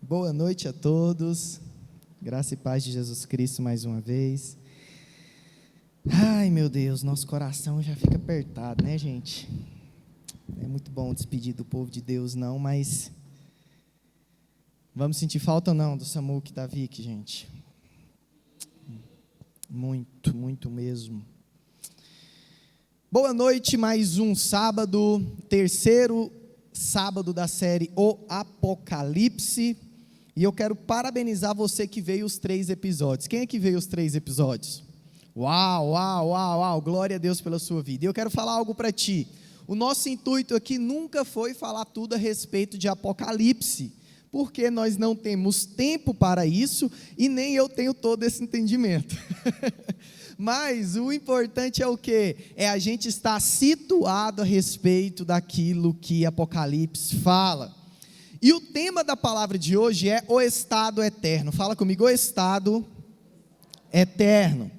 Boa noite a todos, graça e paz de Jesus Cristo mais uma vez. Ai meu Deus, nosso coração já fica apertado, né, gente? Não é muito bom despedir do povo de Deus não, mas vamos sentir falta ou não do Samuque e da Vicky, gente? Muito mesmo. Boa noite, mais um sábado, terceiro sábado da série O Apocalipse. E eu quero parabenizar você que veio os 3 episódios. Quem é que veio os 3 episódios? Uau, glória a Deus pela sua vida. E eu quero falar algo para ti. O nosso intuito aqui nunca foi falar tudo a respeito de Apocalipse, porque nós não temos tempo para isso e nem eu tenho todo esse entendimento. Mas o importante é o quê? É a gente estar situado a respeito daquilo que Apocalipse fala. E o tema da palavra de hoje é o estado eterno. Fala comigo, o estado eterno.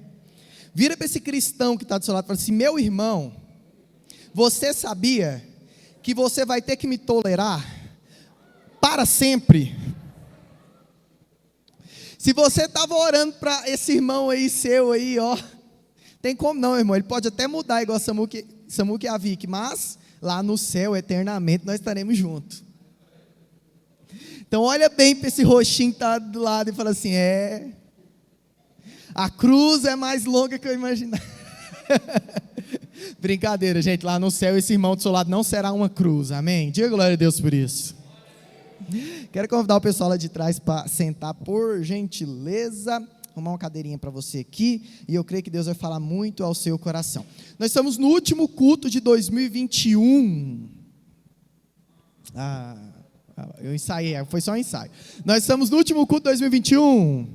Vira para esse cristão que está do seu lado e fala assim: meu irmão, você sabia que você vai ter que me tolerar para sempre? Se você estava orando para esse irmão aí seu aí, ó, tem como não, irmão, ele pode até mudar igual Samuque e a Vicky, mas lá no céu, eternamente, nós estaremos juntos. Então olha bem para esse roxinho que está do lado e fala assim: a cruz é mais longa que eu imaginava. Brincadeira, gente, lá no céu esse irmão do seu lado não será uma cruz, amém? Diga glória a Deus por isso. Quero convidar o pessoal lá de trás para sentar, por gentileza. Arrumar uma cadeirinha para você aqui, e eu creio que Deus vai falar muito ao seu coração. Nós estamos no último culto de 2021. Eu ensaiei, foi só um ensaio. Nós estamos no último culto de 2021.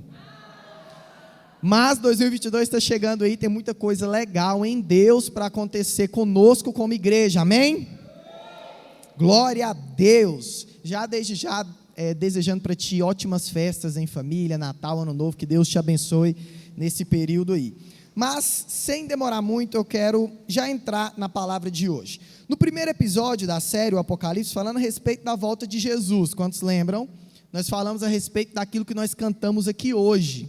Mas 2022 está chegando aí, tem muita coisa legal em Deus para acontecer conosco como igreja, amém? Glória a Deus. Desde já, desejando para ti ótimas festas em família, Natal, Ano Novo, que Deus te abençoe nesse período aí. Mas, sem demorar muito, eu quero já entrar na palavra de hoje. No primeiro episódio da série, o Apocalipse, falando a respeito da volta de Jesus, quantos lembram? Nós falamos a respeito daquilo que nós cantamos aqui hoje,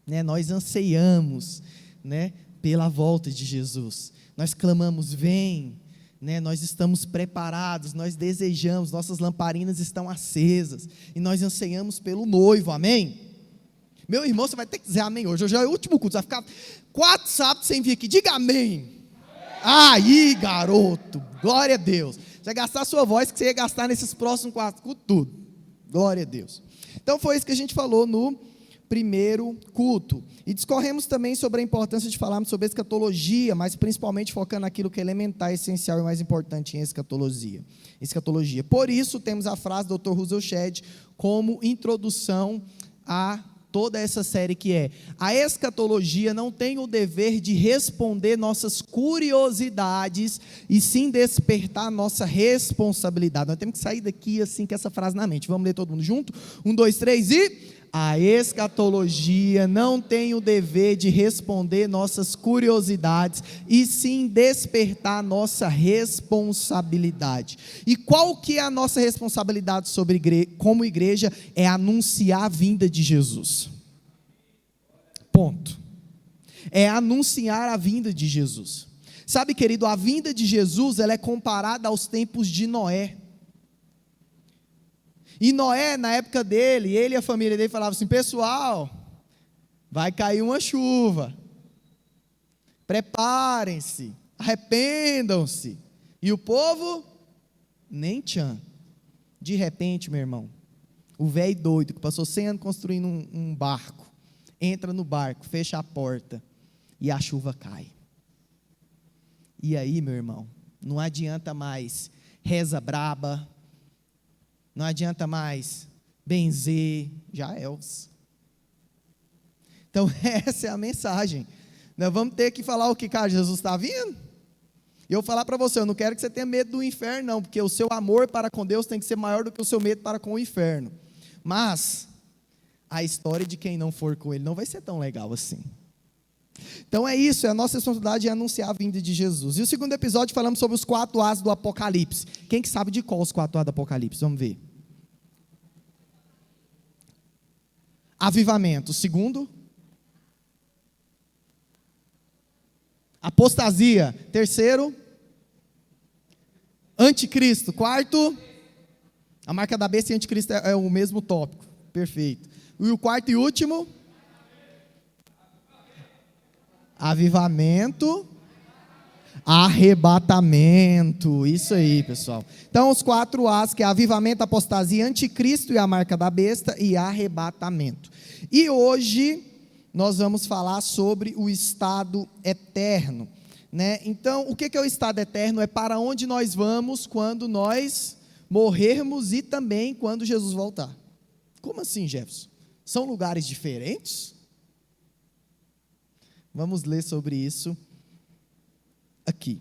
né? Nós anseiamos, né, pela volta de Jesus, nós clamamos, vem, né? Nós estamos preparados, nós desejamos, nossas lamparinas estão acesas, e nós anseiamos pelo noivo, amém? Meu irmão, você vai ter que dizer amém hoje já é o último culto, você vai ficar 4 sábados sem vir aqui, diga amém. Aí, garoto, glória a Deus. Você vai gastar a sua voz que você ia gastar nesses próximos 4 cultos, tudo. Glória a Deus. Então foi isso que a gente falou no primeiro culto. E discorremos também sobre a importância de falarmos sobre escatologia, mas principalmente focando naquilo que é elementar, essencial e mais importante em escatologia. Por isso temos a frase do Dr. Russell Shedd como introdução a toda essa série, que é: a escatologia não tem o dever de responder nossas curiosidades, e sim despertar nossa responsabilidade. Nós temos que sair daqui assim com essa frase na mente. Vamos ler todo mundo junto? 1, 2, 3 e... A escatologia não tem o dever de responder nossas curiosidades, e sim despertar nossa responsabilidade. E qual que é a nossa responsabilidade como igreja? É anunciar a vinda de Jesus. Ponto. É anunciar a vinda de Jesus. Sabe, querido, a vinda de Jesus, ela é comparada aos tempos de Noé. E Noé, na época dele, ele e a família dele falavam assim: pessoal, vai cair uma chuva, preparem-se, arrependam-se. E o povo, nem tchan. De repente, meu irmão, o velho doido, que passou 100 anos construindo um barco, entra no barco, fecha a porta, e a chuva cai. E aí, meu irmão, não adianta mais reza braba, não adianta mais benzer, já é. Então essa é a mensagem. Nós vamos ter que falar o que, cara, Jesus está vindo. E eu vou falar para você, eu não quero que você tenha medo do inferno não, porque o seu amor para com Deus tem que ser maior do que o seu medo para com o inferno. Mas a história de quem não for com ele não vai ser tão legal assim. Então é isso, a nossa responsabilidade é anunciar a vinda de Jesus. E o segundo episódio falamos sobre os 4 As do Apocalipse. Quem que sabe de qual os 4 As do Apocalipse? Vamos ver. avivamento. Segundo, apostasia. Terceiro, anticristo. Quarto, a marca da besta e anticristo é o mesmo tópico. Perfeito. E o quarto e último, avivamento, arrebatamento. Isso aí, pessoal. Então, os 4 As, que é avivamento, apostasia, anticristo e a marca da besta e arrebatamento. E hoje nós vamos falar sobre o estado eterno, né? Então, o que é o estado eterno? É para onde nós vamos quando nós morrermos e também quando Jesus voltar. Como assim, Jefferson? São lugares diferentes? Vamos ler sobre isso aqui.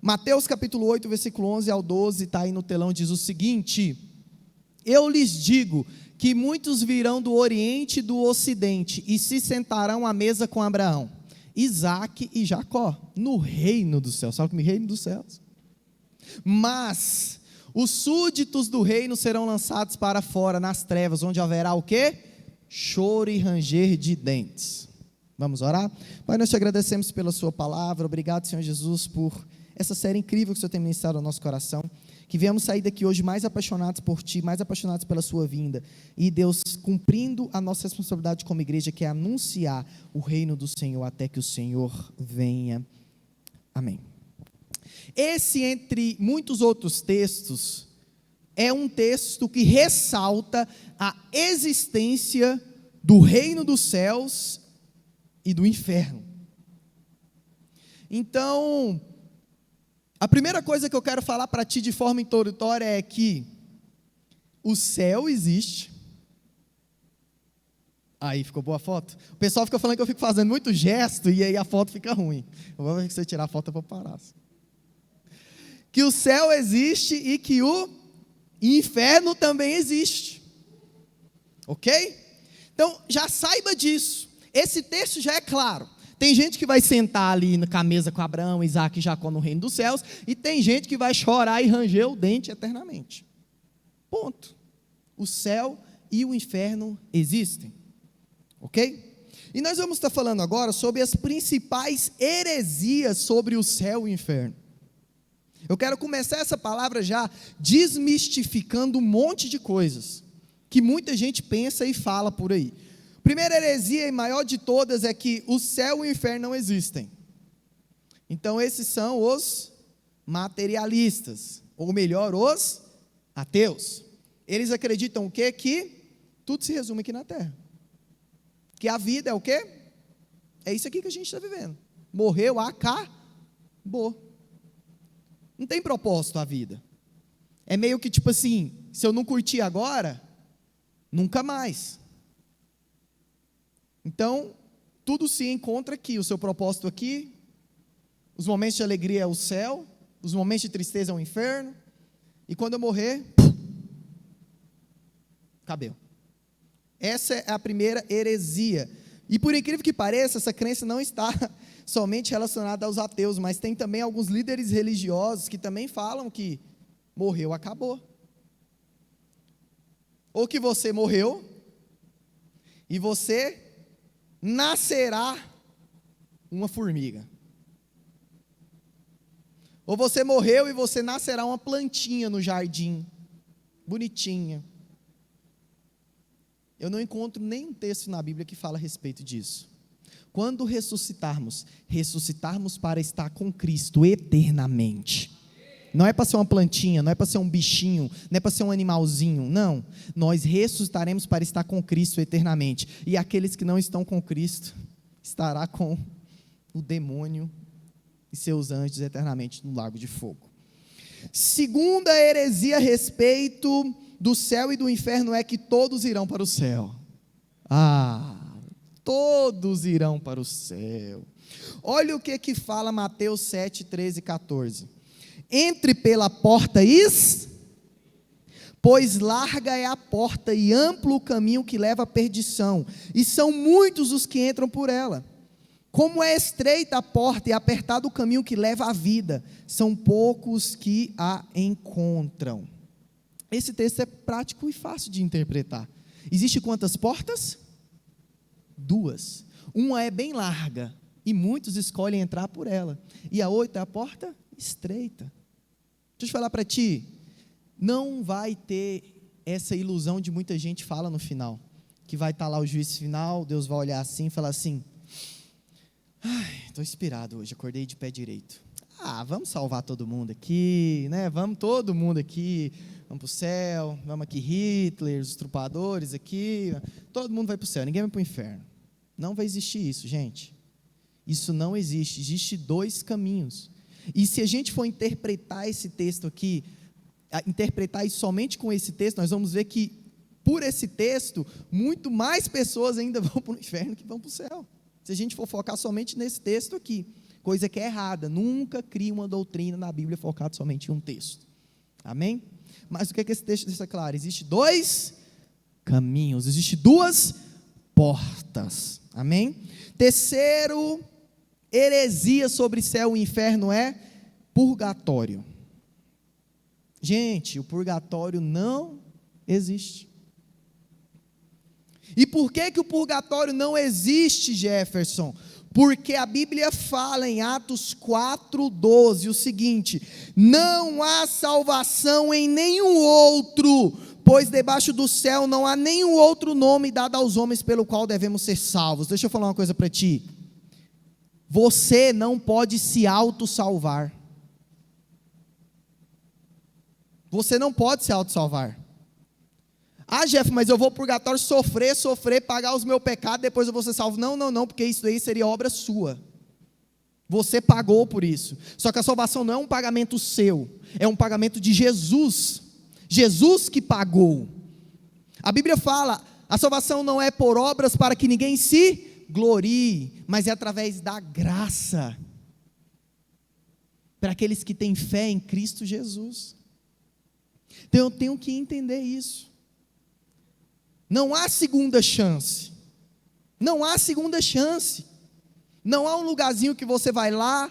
Mateus capítulo 8, versículo 11 ao 12, está aí no telão, diz o seguinte: eu lhes digo que muitos virão do Oriente e do Ocidente e se sentarão à mesa com Abraão, Isaque e Jacó, no reino dos céus. Sabe o reino dos céus? Mas os súditos do reino serão lançados para fora, nas trevas, onde haverá o quê? Choro e ranger de dentes. Vamos orar? Pai, nós te agradecemos pela sua palavra. Obrigado, Senhor Jesus, por essa série incrível que o Senhor tem ministrado ao nosso coração. Que viemos sair daqui hoje mais apaixonados por Ti, mais apaixonados pela sua vinda. E Deus, cumprindo a nossa responsabilidade como igreja, que é anunciar o reino do Senhor até que o Senhor venha. Amém. Esse, entre muitos outros textos, é um texto que ressalta a existência do reino dos céus e do inferno. Então, a primeira coisa que eu quero falar para ti de forma introdutória é que o céu existe. Aí, ficou boa a foto? O pessoal fica falando que eu fico fazendo muito gesto e aí a foto fica ruim. Eu vou ver que você tirar a foto, eu vou parar. Que o céu existe e que o inferno também existe. Ok? Então, já saiba disso. Esse texto já é claro. Tem gente que vai sentar ali na mesa com Abraão, Isaque e Jacó no reino dos céus, e tem gente que vai chorar e ranger o dente eternamente. Ponto. O céu e o inferno existem. Ok? E nós vamos estar falando agora sobre as principais heresias sobre o céu e o inferno. Eu quero começar essa palavra já desmistificando um monte de coisas que muita gente pensa e fala por aí. A primeira heresia e maior de todas é que o céu e o inferno não existem. Então esses são os materialistas, ou melhor, os ateus. Eles acreditam o quê? Que tudo se resume aqui na terra. Que a vida é o quê? É isso aqui que a gente está vivendo. Morreu, acabou. Não tem propósito a vida. É meio que tipo assim, se eu não curtir agora, nunca mais. Então, tudo se encontra aqui, o seu propósito aqui, os momentos de alegria é o céu, os momentos de tristeza é o inferno, e quando eu morrer, acabou. Essa é a primeira heresia. E por incrível que pareça, essa crença não está somente relacionada aos ateus, mas tem também alguns líderes religiosos que também falam que morreu, acabou. Ou que você morreu e você nascerá uma formiga. Ou você morreu e você nascerá uma plantinha no jardim, bonitinha. Eu não encontro nenhum texto na Bíblia que fala a respeito disso. Quando ressuscitarmos para estar com Cristo eternamente. Não é para ser uma plantinha, não é para ser um bichinho, não é para ser um animalzinho, não. Nós ressuscitaremos para estar com Cristo eternamente. E aqueles que não estão com Cristo, estará com o demônio e seus anjos eternamente no lago de fogo. Segunda heresia a respeito do céu e do inferno é que todos irão para o céu. Todos irão para o céu. Olha o que fala Mateus 7, 13 e 14. Entre pela porta pois larga é a porta e amplo o caminho que leva à perdição, e são muitos os que entram por ela. Como é estreita a porta e apertado o caminho que leva à vida, são poucos que a encontram. Esse texto é prático e fácil de interpretar. Existem quantas portas? duas. Uma é bem larga, e muitos escolhem entrar por ela. E a outra é a porta estreita. Deixa eu falar para ti, não vai ter essa ilusão de muita gente fala no final, que vai estar lá o juízo final, Deus vai olhar assim e falar assim, estou inspirado hoje, acordei de pé direito. Vamos salvar todo mundo aqui, né? Vamos todo mundo aqui, vamos para o céu, vamos aqui Hitler, os estrupadores aqui, todo mundo vai para o céu, ninguém vai para o inferno. Não vai existir isso, gente. Isso não existe, existe dois caminhos. E se a gente for interpretar esse texto aqui, interpretar isso somente com esse texto, nós vamos ver que, por esse texto, muito mais pessoas ainda vão para o inferno que vão para o céu. Se a gente for focar somente nesse texto aqui, coisa que é errada, nunca crie uma doutrina na Bíblia focada somente em um texto. Amém? Mas o que é que esse texto deixa claro? Existem dois caminhos, existem duas portas. Amém? Terceiro, heresia sobre céu e inferno é purgatório. Gente, o purgatório não existe. E por que o purgatório não existe, Jefferson? Porque a Bíblia fala em Atos 4:12 o seguinte: não há salvação em nenhum outro, pois debaixo do céu não há nenhum outro nome dado aos homens pelo qual devemos ser salvos. Deixa eu falar uma coisa para ti. Você não pode se auto-salvar. Você não pode se auto-salvar. Jeff, mas eu vou para o purgatório sofrer, pagar os meus pecados, depois eu vou ser salvo. Não, porque isso aí seria obra sua. Você pagou por isso. Só que a salvação não é um pagamento seu, é um pagamento de Jesus. Jesus que pagou. A Bíblia fala, a salvação não é por obras para que ninguém se glorie, mas é através da graça. Para aqueles que têm fé em Cristo Jesus. Então eu tenho que entender isso. Não há segunda chance. Não há segunda chance. Não há um lugarzinho que você vai lá,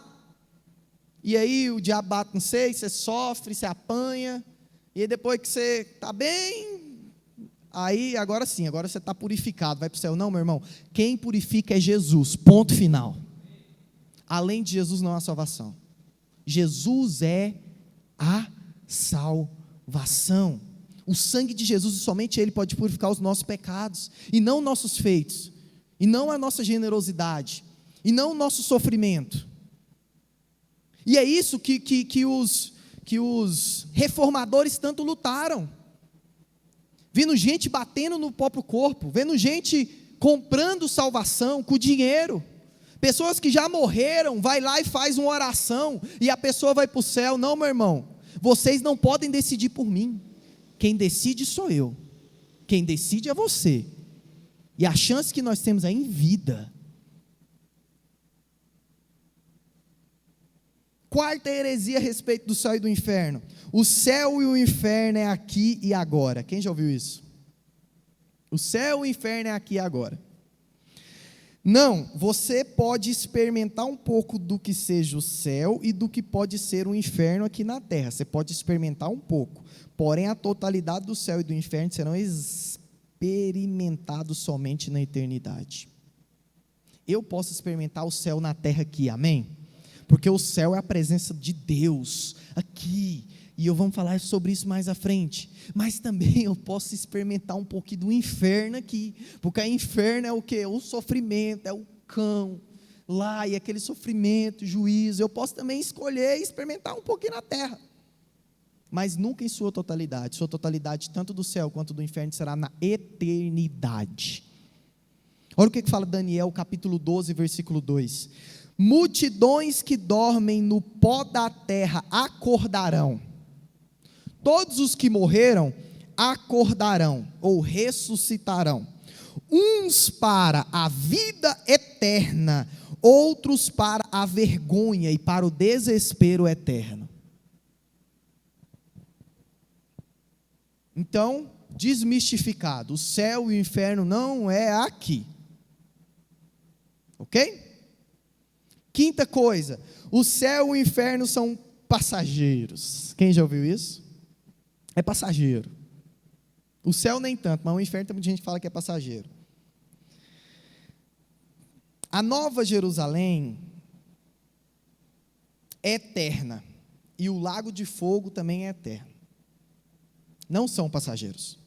e aí o diabo bate no você sofre, você apanha, e aí depois que você está bem, aí agora sim, agora você está purificado, vai para o céu. Não, meu irmão, quem purifica é Jesus, ponto final. Além de Jesus não há salvação. Jesus é a salvação. O sangue de Jesus, somente Ele pode purificar os nossos pecados, e não nossos feitos, e não a nossa generosidade, e não o nosso sofrimento. E é isso que os reformadores tanto lutaram, vendo gente batendo no próprio corpo, vendo gente comprando salvação com dinheiro, pessoas que já morreram, vai lá e faz uma oração, e a pessoa vai para o céu. Não, meu irmão, vocês não podem decidir por mim. Quem decide sou eu, quem decide é você, e a chance que nós temos é em vida. Quarta heresia a respeito do céu e do inferno: o céu e o inferno é aqui e agora. Quem já ouviu isso? O céu e o inferno é aqui e agora. Não, você pode experimentar um pouco do que seja o céu e do que pode ser o inferno aqui na terra. Você pode experimentar um pouco, porém a totalidade do céu e do inferno serão experimentados somente na eternidade. Eu posso experimentar o céu na terra aqui, amém? Porque o céu é a presença de Deus aqui, e eu vou falar sobre isso mais à frente. Mas também eu posso experimentar um pouquinho do inferno aqui, porque o inferno é o quê? O sofrimento, é o cão lá, e aquele sofrimento, juízo. Eu posso também escolher e experimentar um pouquinho na terra, mas nunca em sua totalidade tanto do céu quanto do inferno será na eternidade. Olha o que fala Daniel capítulo 12, versículo 2: multidões que dormem no pó da terra acordarão, todos os que morreram acordarão, ou ressuscitarão, uns para a vida eterna, outros para a vergonha e para o desespero eterno. Então, desmistificado, o céu e o inferno não é aqui, ok? Quinta coisa, o céu e o inferno são passageiros. Quem já ouviu isso? É passageiro. O céu nem tanto, mas o inferno tem muita gente que fala que é passageiro. A Nova Jerusalém é eterna, e o lago de fogo também é eterno. Não são passageiros.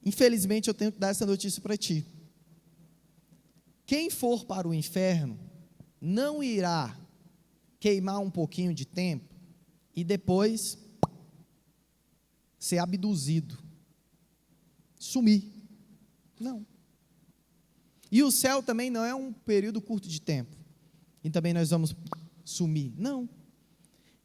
Infelizmente, eu tenho que dar essa notícia para ti. Quem for para o inferno não irá queimar um pouquinho de tempo e depois ser abduzido, sumir. Não. E o céu também não é um período curto de tempo e também nós vamos sumir. Não.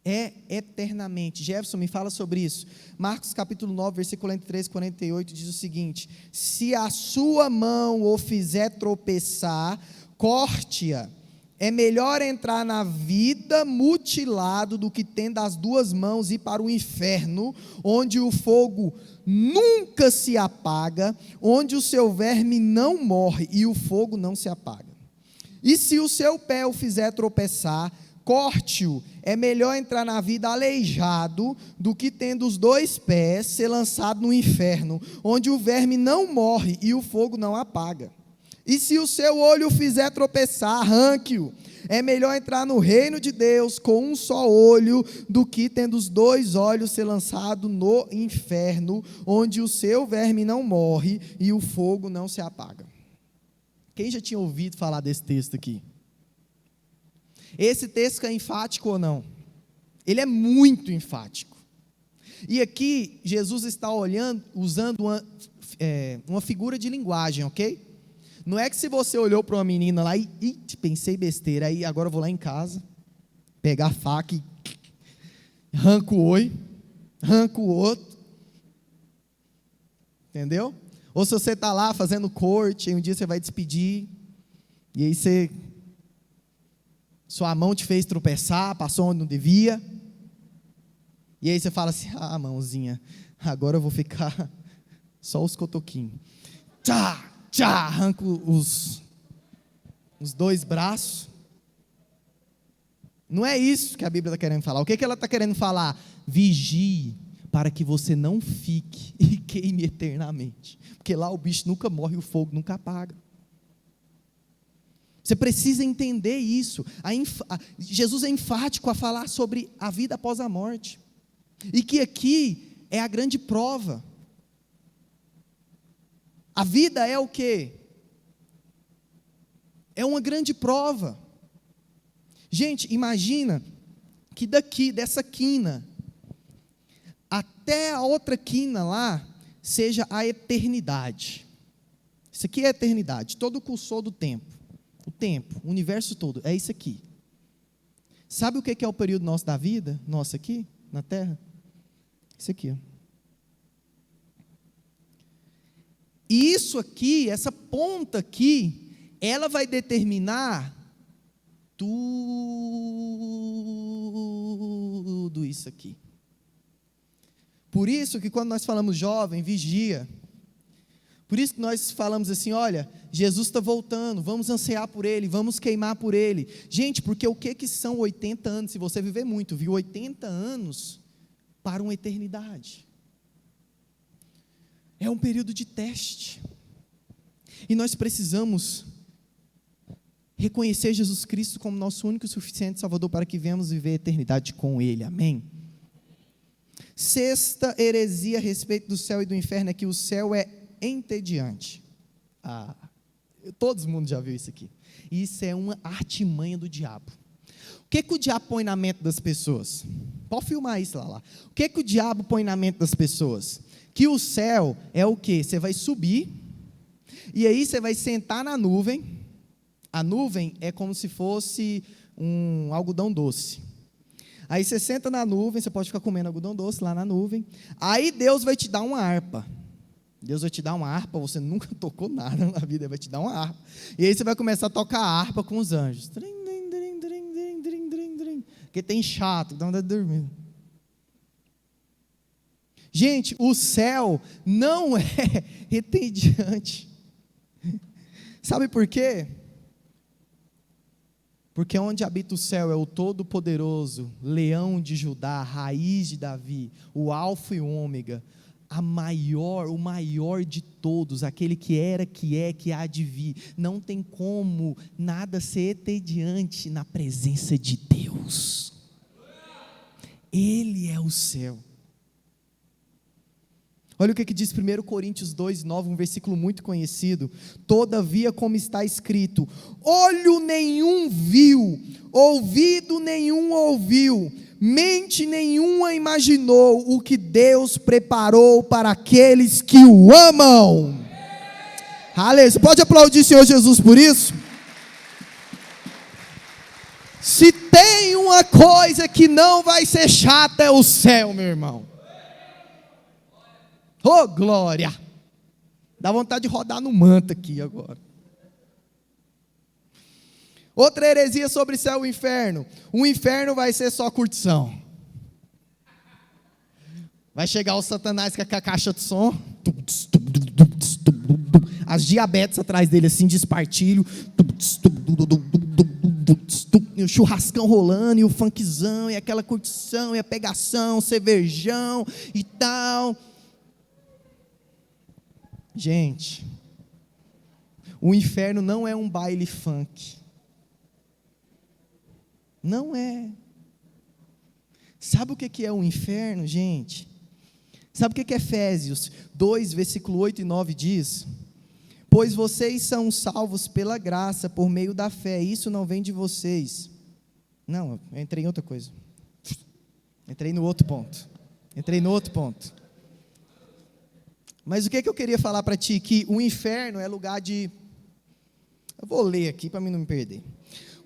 É eternamente. Jefferson me fala sobre isso. Marcos capítulo 9, versículo 43 e 48 diz o seguinte: se a sua mão o fizer tropeçar, corte-a. É melhor entrar na vida mutilado do que tendo as duas mãos ir para o inferno, onde o fogo nunca se apaga, onde o seu verme não morre e o fogo não se apaga. E se o seu pé o fizer tropeçar, corte-o. É melhor entrar na vida aleijado do que tendo os dois pés ser lançado no inferno, onde o verme não morre e o fogo não apaga. E se o seu olho o fizer tropeçar, arranque-o. É melhor entrar no reino de Deus com um só olho do que tendo os dois olhos ser lançado no inferno, onde o seu verme não morre e o fogo não se apaga. Quem já tinha ouvido falar desse texto aqui? Esse texto é enfático ou não? Ele é muito enfático. E aqui, Jesus está usando uma figura de linguagem, ok? Não é que se você olhou para uma menina lá e pensei besteira, aí agora eu vou lá em casa, pegar a faca e arranco o olho, arranco o outro. Entendeu? Ou se você está lá fazendo corte, e um dia você vai despedir, e aí sua mão te fez tropeçar, passou onde não devia, e aí você fala assim: ah, mãozinha, agora eu vou ficar só os cotoquinhos. Tchá! Arranco os dois braços. Não é isso que a Bíblia está querendo falar. O que ela está querendo falar? Vigie para que você não fique e queime eternamente, porque lá o bicho nunca morre e o fogo nunca apaga. Você precisa entender isso. Jesus é enfático a falar sobre a vida após a morte, e que aqui é a grande prova. A vida é o quê? É uma grande prova. Gente, imagina que daqui, dessa quina, até a outra quina lá, seja a eternidade. Isso aqui é a eternidade, todo o cursor do tempo. O tempo, o universo todo, é isso aqui. Sabe o que é o período nosso da vida, nosso aqui, na Terra? Isso aqui, ó. E isso aqui, essa ponta aqui, ela vai determinar tudo isso aqui. Por isso que quando nós falamos jovem, vigia. Por isso que nós falamos assim: olha, Jesus está voltando, vamos ansiar por Ele, vamos queimar por Ele. Gente, porque o que são 80 anos? Se você viver muito, viu 80 anos para uma eternidade. É um período de teste, e nós precisamos reconhecer Jesus Cristo como nosso único e suficiente Salvador para que venhamos viver a eternidade com Ele, amém? Sexta heresia a respeito do céu e do inferno é que o céu é entediante. Todo mundo já viu isso aqui. Isso é uma artimanha do diabo. O que o diabo põe na mente das pessoas? Pode filmar isso lá. O que o diabo põe na mente das pessoas? Que o céu é o quê? Você vai subir, e aí você vai sentar na nuvem. A nuvem é como se fosse um algodão doce. Aí você senta na nuvem, você pode ficar comendo algodão doce lá na nuvem. Aí Deus vai te dar uma harpa. Deus vai te dar uma harpa, você nunca tocou nada na vida, Ele vai te dar uma harpa. E aí você vai começar a tocar a harpa com os anjos. Porque tem chato, dá vontade de dormir. Gente, o céu não é entediante. Sabe por quê? Porque onde habita o céu é o Todo-Poderoso, Leão de Judá, Raiz de Davi, o Alfa e o Ômega, o maior de todos, aquele que era, que é, que há de vir. Não tem como nada ser entediante na presença de Deus. Ele é o céu. Olha o que diz 1 Coríntios 2:9, um versículo muito conhecido. Todavia, como está escrito: olho nenhum viu, ouvido nenhum ouviu, mente nenhuma imaginou o que Deus preparou para aqueles que o amam. Aleluia. Você pode aplaudir o Senhor Jesus por isso? Se tem uma coisa que não vai ser chata, é o céu, meu irmão. Oh, glória! Dá vontade de rodar no manto aqui agora. Outra heresia sobre céu e inferno. O inferno vai ser só curtição. Vai chegar o Satanás com a caixa de som. As diabetes atrás dele assim de espartilho. E o churrascão rolando, e o funkzão, e aquela curtição, e a pegação, cervejão e tal. Gente, o inferno não é um baile funk. Não é. Sabe o que é o inferno, gente? Sabe o que Efésios 2, versículo 8 e 9 diz? Pois vocês são salvos pela graça, por meio da fé. Isso não vem de vocês. Não, eu entrei em outra coisa. Entrei no outro ponto. Mas o que eu queria falar para ti? Que o inferno é lugar de... Eu vou ler aqui para mim não me perder.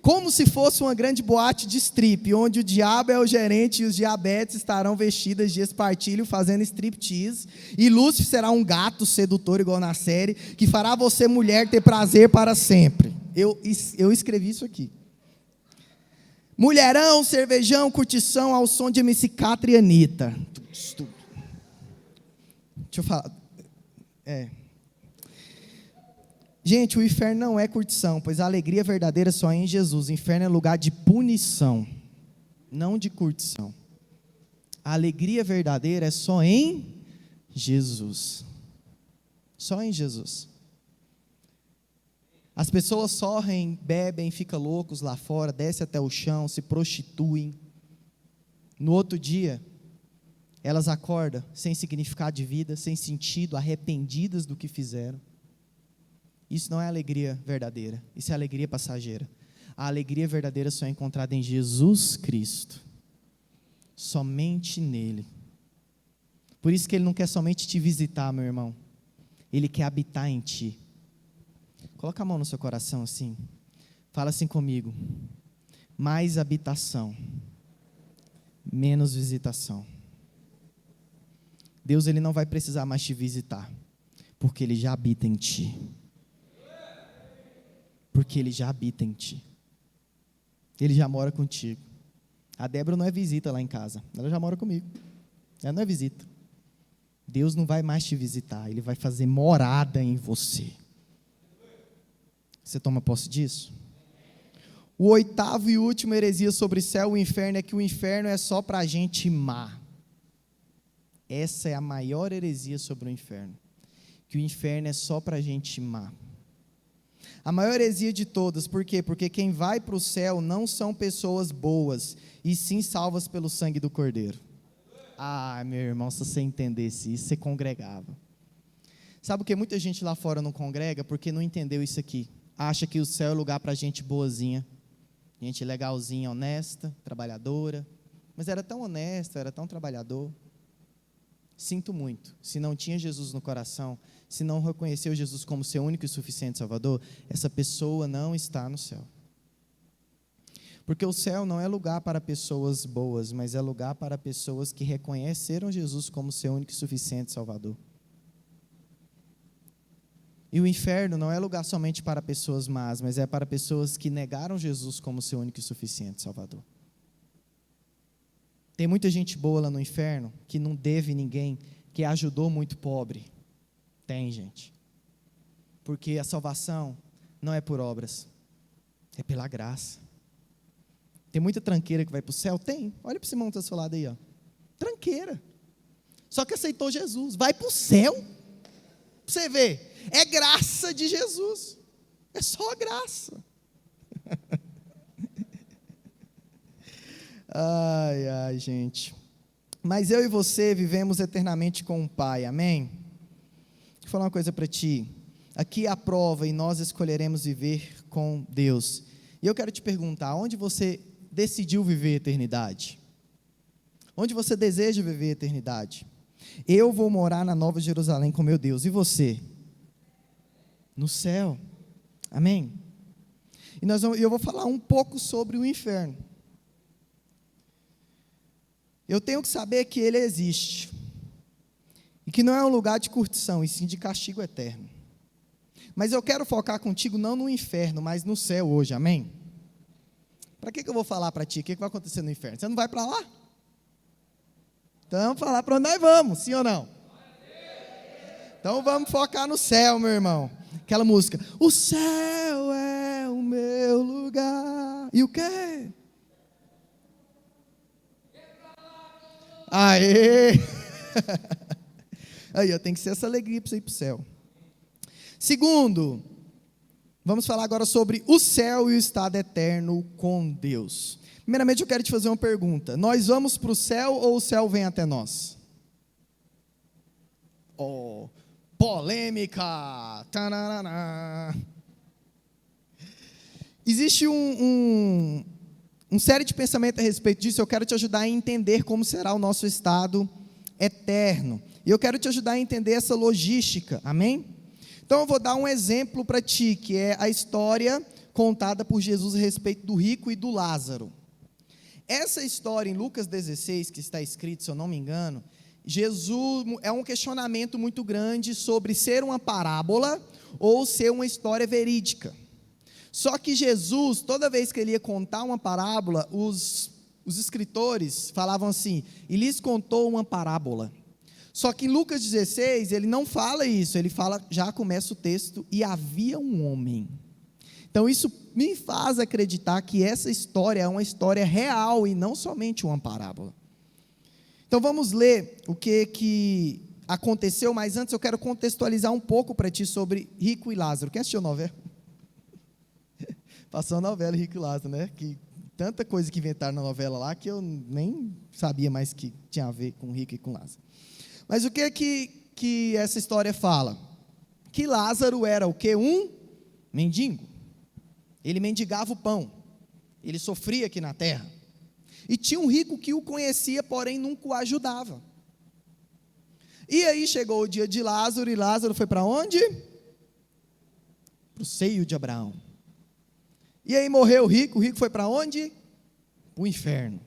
Como se fosse uma grande boate de strip, onde o diabo é o gerente e os diabetes estarão vestidas de espartilho fazendo striptease, e Lúcifer será um gato sedutor igual na série, que fará você mulher ter prazer para sempre. Eu escrevi isso aqui. Mulherão, cervejão, curtição ao som de MC Catra e Anitta. Deixa eu falar. Gente, o inferno não é curtição, pois a alegria verdadeira só é em Jesus. O inferno é lugar de punição, não de curtição. A alegria verdadeira é só em Jesus. Só em Jesus. As pessoas sorrem, bebem, ficam loucos lá fora, descem até o chão, se prostituem. No outro dia, elas acordam sem significado de vida, sem sentido, arrependidas do que fizeram. Isso não é alegria verdadeira, isso é alegria passageira. A alegria verdadeira só é encontrada em Jesus Cristo, somente nele. Por isso que Ele não quer somente te visitar, meu irmão, Ele quer habitar em ti. Coloca a mão no seu coração assim, fala assim comigo: mais habitação, menos visitação. Deus, Ele não vai precisar mais te visitar, porque Ele já habita em ti. Porque Ele já habita em ti. Ele já mora contigo. A Débora não é visita lá em casa, ela já mora comigo. Ela não é visita. Deus não vai mais te visitar, Ele vai fazer morada em você. Você toma posse disso? O oitavo e último heresia sobre céu e inferno é que o inferno é só para gente má. Essa é a maior heresia sobre o inferno. Que o inferno é só para gente má. A maior heresia de todas, por quê? Porque quem vai para o céu não são pessoas boas, e sim salvas pelo sangue do Cordeiro. Ah, meu irmão, se você entendesse isso, você congregava. Sabe por que muita gente lá fora não congrega? Porque não entendeu isso aqui. Acha que o céu é lugar para gente boazinha, gente legalzinha, honesta, trabalhadora. Mas era tão honesto, era tão trabalhador. Sinto muito, se não tinha Jesus no coração, se não reconheceu Jesus como seu único e suficiente Salvador, essa pessoa não está no céu. Porque o céu não é lugar para pessoas boas, mas é lugar para pessoas que reconheceram Jesus como seu único e suficiente Salvador. E o inferno não é lugar somente para pessoas más, mas é para pessoas que negaram Jesus como seu único e suficiente Salvador. Tem muita gente boa lá no inferno que não deve ninguém, que ajudou muito pobre. Tem, gente. Porque a salvação não é por obras, é pela graça. Tem muita tranqueira que vai para o céu? Tem. Olha para esse irmão que está do seu lado aí, ó. Tranqueira. Só que aceitou Jesus. Vai para o céu. Pra você ver. É graça de Jesus. É só a graça. Ai, ai, gente. Mas eu e você vivemos eternamente com o Pai, amém? Deixa eu falar uma coisa para ti. Aqui é a prova e nós escolheremos viver com Deus. E eu quero te perguntar, onde você decidiu viver a eternidade? Onde você deseja viver a eternidade? Eu vou morar na Nova Jerusalém com meu Deus. E você? No céu. Amém? E eu vou falar um pouco sobre o inferno. Eu tenho que saber que ele existe. E que não é um lugar de curtição, e sim de castigo eterno. Mas eu quero focar contigo não no inferno, mas no céu hoje, amém? Para que eu vou falar para ti? O que vai acontecer no inferno? Você não vai para lá? Então vamos falar para onde nós vamos, sim ou não? Então vamos focar no céu, meu irmão. Aquela música, o céu é o meu lugar. E o quê? Aê! Aí, tem que ser essa alegria para você ir para o céu. Segundo, vamos falar agora sobre o céu e o estado eterno com Deus. Primeiramente, eu quero te fazer uma pergunta. Nós vamos para o céu ou o céu vem até nós? Oh, polêmica! Tananana. Existe um série de pensamento a respeito disso. Eu quero te ajudar a entender como será o nosso estado eterno. E eu quero te ajudar a entender essa logística, amém? Então eu vou dar um exemplo para ti, que é a história contada por Jesus a respeito do rico e do Lázaro. Essa história em Lucas 16, que está escrito, se eu não me engano, Jesus é um questionamento muito grande sobre ser uma parábola ou ser uma história verídica. Só que Jesus, toda vez que ele ia contar uma parábola, os escritores falavam assim, e lhes contou uma parábola. Só que em Lucas 16, ele não fala isso, ele fala, já começa o texto, e havia um homem. Então isso me faz acreditar que essa história é uma história real e não somente uma parábola. Então vamos ler o que aconteceu, mas antes eu quero contextualizar um pouco para ti sobre Rico e Lázaro. Quem assistiu a novela? Passou a novela Rico e Lázaro, né? Que tanta coisa que inventaram na novela lá que eu nem sabia mais que tinha a ver com Rico e com Lázaro. Mas o que essa história fala? Que Lázaro era o quê? Um mendigo. Ele mendigava o pão. Ele sofria aqui na terra. E tinha um rico que o conhecia, porém nunca o ajudava. E aí chegou o dia de Lázaro, e Lázaro foi para onde? Para o seio de Abraão. E aí morreu o rico foi para onde? Para o inferno.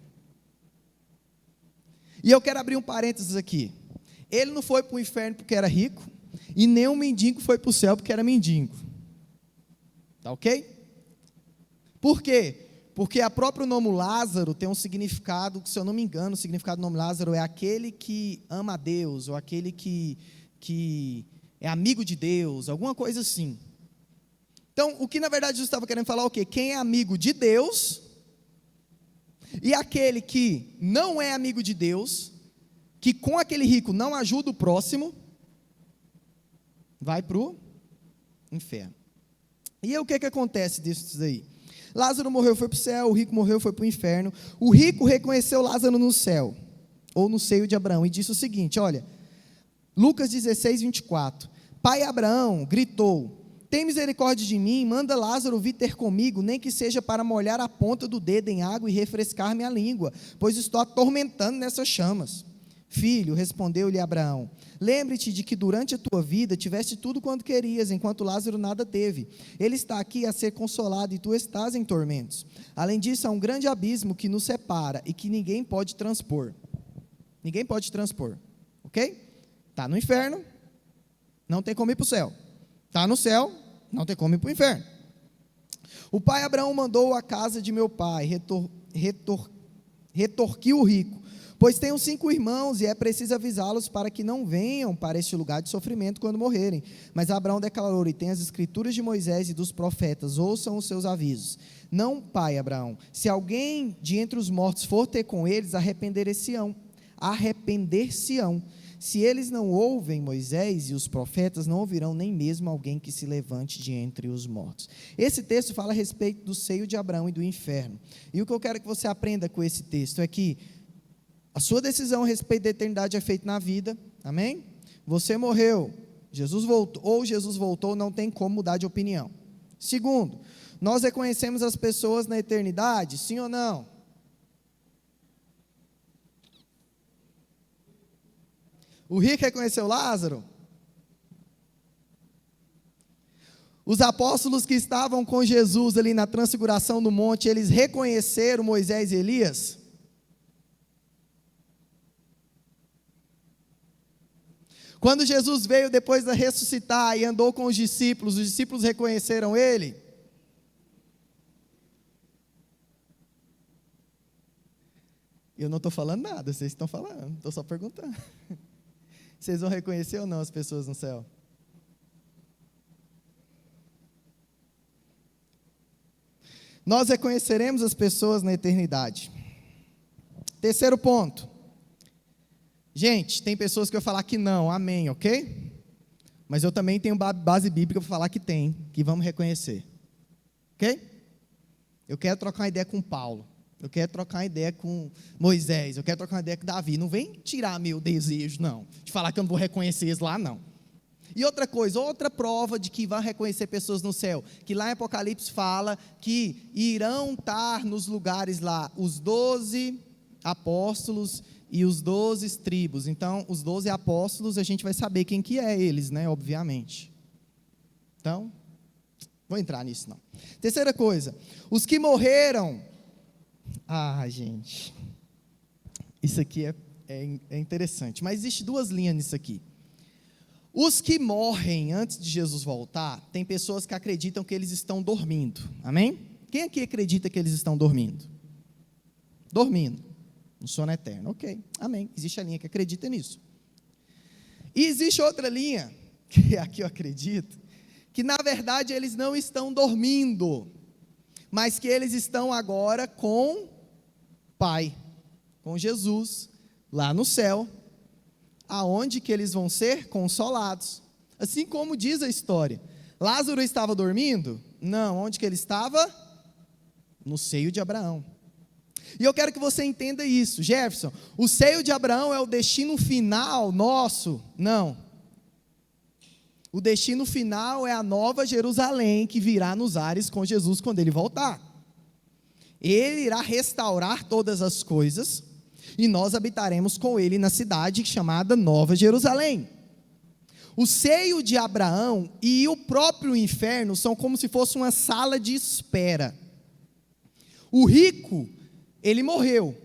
E eu quero abrir um parênteses aqui. Ele não foi para o inferno porque era rico, e nem o mendigo foi para o céu porque era mendigo. Tá ok? Por quê? Porque o próprio nome Lázaro tem um significado, que se eu não me engano, o significado do nome Lázaro é aquele que ama a Deus, ou aquele que é amigo de Deus, alguma coisa assim. Então, o que na verdade Jesus estava querendo falar é o quê? Quem é amigo de Deus, e aquele que não é amigo de Deus, que com aquele rico não ajuda o próximo, vai para o inferno. E aí o que acontece disso aí? Lázaro morreu, foi para o céu, o rico morreu, foi para o inferno. O rico reconheceu Lázaro no céu, ou no seio de Abraão, e disse o seguinte, olha, Lucas 16, 24, pai Abraão gritou, tem misericórdia de mim, manda Lázaro vir ter comigo, nem que seja para molhar a ponta do dedo em água e refrescar minha língua, pois estou atormentando nessas chamas. Filho, respondeu-lhe Abraão, lembre-te de que durante a tua vida tiveste tudo quanto querias, enquanto Lázaro nada teve. Ele está aqui a ser consolado e tu estás em tormentos. Além disso, há um grande abismo que nos separa e que ninguém pode transpor. Ninguém pode transpor, ok? Está no inferno, não tem como ir para o céu. Está no céu, não tem como ir para o inferno. O pai Abraão mandou à casa de meu pai, retorquiu o rico, pois tenho 5 irmãos e é preciso avisá-los para que não venham para este lugar de sofrimento quando morrerem. Mas Abraão declarou, e tem as escrituras de Moisés e dos profetas, ouçam os seus avisos. Não, pai Abraão, se alguém de entre os mortos for ter com eles, arrepender-se-ão. se eles não ouvem Moisés e os profetas, não ouvirão nem mesmo alguém que se levante de entre os mortos. Esse texto fala a respeito do seio de Abraão e do inferno. E o que eu quero que você aprenda com esse texto é que a sua decisão a respeito da eternidade é feita na vida, amém? Você morreu, Jesus voltou, não tem como mudar de opinião. Segundo, nós reconhecemos as pessoas na eternidade, sim ou não? O rico reconheceu Lázaro? Os apóstolos que estavam com Jesus ali na transfiguração do monte, eles reconheceram Moisés e Elias? Quando Jesus veio depois de ressuscitar e andou com os discípulos reconheceram ele? Eu não estou falando nada, vocês estão falando, estou só perguntando. Vocês vão reconhecer ou não as pessoas no céu? Nós reconheceremos as pessoas na eternidade. Terceiro ponto. Gente, tem pessoas que eu falar que não, amém, ok? Mas eu também tenho base bíblica para falar que tem, que vamos reconhecer. Ok? Eu quero trocar uma ideia com Paulo. Eu quero trocar uma ideia com Moisés. Eu quero trocar uma ideia com Davi. Não vem tirar meu desejo, não. De falar que eu não vou reconhecer eles lá, não. E outra coisa, outra prova de que vai reconhecer pessoas no céu, que lá em Apocalipse fala que irão estar nos lugares lá os 12 apóstolos e os 12 tribos. Então, os 12 apóstolos, a gente vai saber quem que é eles, né, obviamente. Então, vou entrar nisso não. Terceira coisa, os que morreram. Gente, isso aqui é interessante, mas existe duas linhas nisso aqui. Os que morrem antes de Jesus voltar, tem pessoas que acreditam que eles estão dormindo, amém? Quem aqui acredita que eles estão dormindo? Dormindo, no sono eterno, ok, amém, existe a linha que acredita nisso. E existe outra linha, que aqui eu acredito, que na verdade eles não estão dormindo, mas que eles estão agora com Pai, com Jesus, lá no céu, aonde que eles vão ser consolados, assim como diz a história. Lázaro estava dormindo? Não, onde que ele estava? No seio de Abraão. E eu quero que você entenda isso, Jefferson, o seio de Abraão é o destino final nosso? Não. O destino final é a nova Jerusalém que virá nos ares com Jesus quando ele voltar. Ele irá restaurar todas as coisas e nós habitaremos com ele na cidade chamada Nova Jerusalém. O seio de Abraão e o próprio inferno são como se fosse uma sala de espera. O rico, ele morreu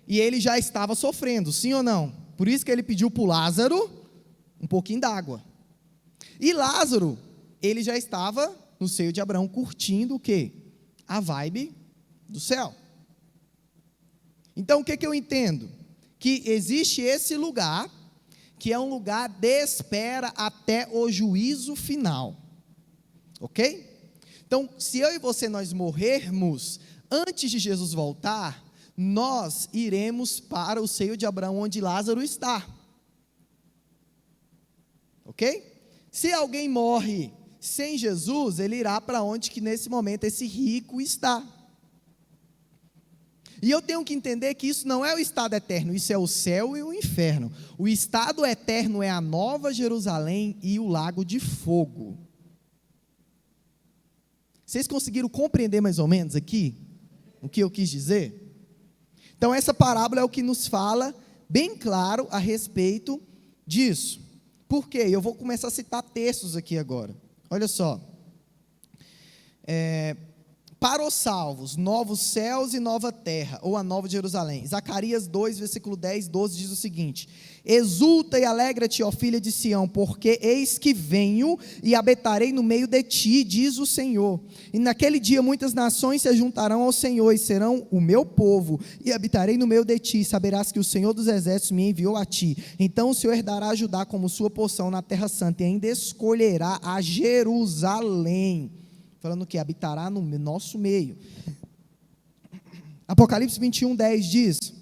e ele já estava sofrendo, sim ou não? Por isso que ele pediu para o Lázaro um pouquinho d'água. E Lázaro, ele já estava no seio de Abraão curtindo o quê? A vibe do céu. Então o que eu entendo? Que existe esse lugar, que é um lugar de espera até o juízo final. Ok? Então, se eu e você nós morrermos antes de Jesus voltar, nós iremos para o seio de Abraão onde Lázaro está. Ok? Se alguém morre sem Jesus, ele irá para onde que nesse momento esse rico está. E eu tenho que entender que isso não é o estado eterno, isso é o céu e o inferno. O estado eterno é a Nova Jerusalém e o lago de fogo. Vocês conseguiram compreender mais ou menos aqui o que eu quis dizer? Então essa parábola é o que nos fala bem claro a respeito disso. Por quê? Eu vou começar a citar textos aqui agora. Olha só. Para os salvos, novos céus e nova terra, ou a nova Jerusalém. Zacarias 2, versículo 10, 12 diz o seguinte: exulta e alegra-te, ó filha de Sião, porque eis que venho e habitarei no meio de ti, diz o Senhor. E naquele dia muitas nações se juntarão ao Senhor e serão o meu povo, e habitarei no meio de ti, e saberás que o Senhor dos exércitos me enviou a ti. Então o Senhor dará a Judá como sua porção na terra santa, e ainda escolherá a Jerusalém, falando que habitará no nosso meio. Apocalipse 21, 10 diz: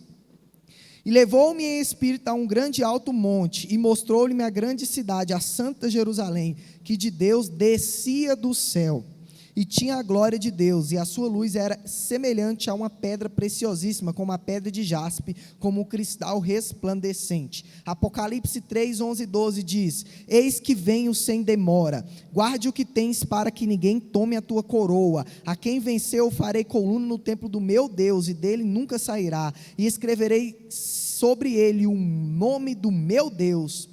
E levou-me em espírito a um grande alto monte, e mostrou-lhe-me a grande cidade, a santa Jerusalém, que de Deus descia do céu, e tinha a glória de Deus, e a sua luz era semelhante a uma pedra preciosíssima, como a pedra de jaspe, como um cristal resplandecente. Apocalipse 3, 11 e 12 diz: eis que venho sem demora, guarde o que tens para que ninguém tome a tua coroa. A quem venceu farei coluna no templo do meu Deus, e dele nunca sairá, e escreverei sobre ele o nome do meu Deus.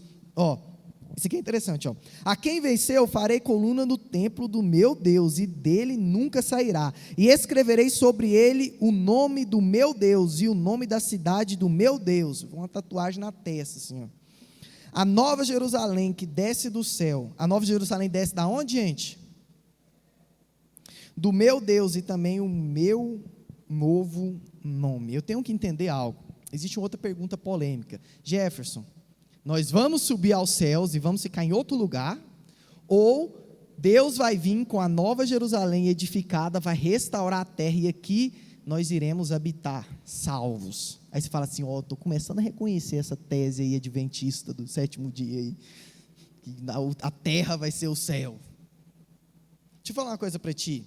Isso aqui é interessante, a quem venceu farei coluna no templo do meu Deus, e dele nunca sairá, e escreverei sobre ele o nome do meu Deus, e o nome da cidade do meu Deus, uma tatuagem na testa, assim, a nova Jerusalém que desce do céu. A nova Jerusalém desce da onde, gente? Do meu Deus, e também o meu novo nome. Eu tenho que entender algo. Existe outra pergunta polêmica. Jefferson, nós vamos subir aos céus e vamos ficar em outro lugar? Ou Deus vai vir com a nova Jerusalém edificada, vai restaurar a terra, e aqui nós iremos habitar, salvos? Aí você fala assim, estou começando a reconhecer essa tese aí adventista do sétimo dia, aí, que a terra vai ser o céu. Deixa eu falar uma coisa para ti.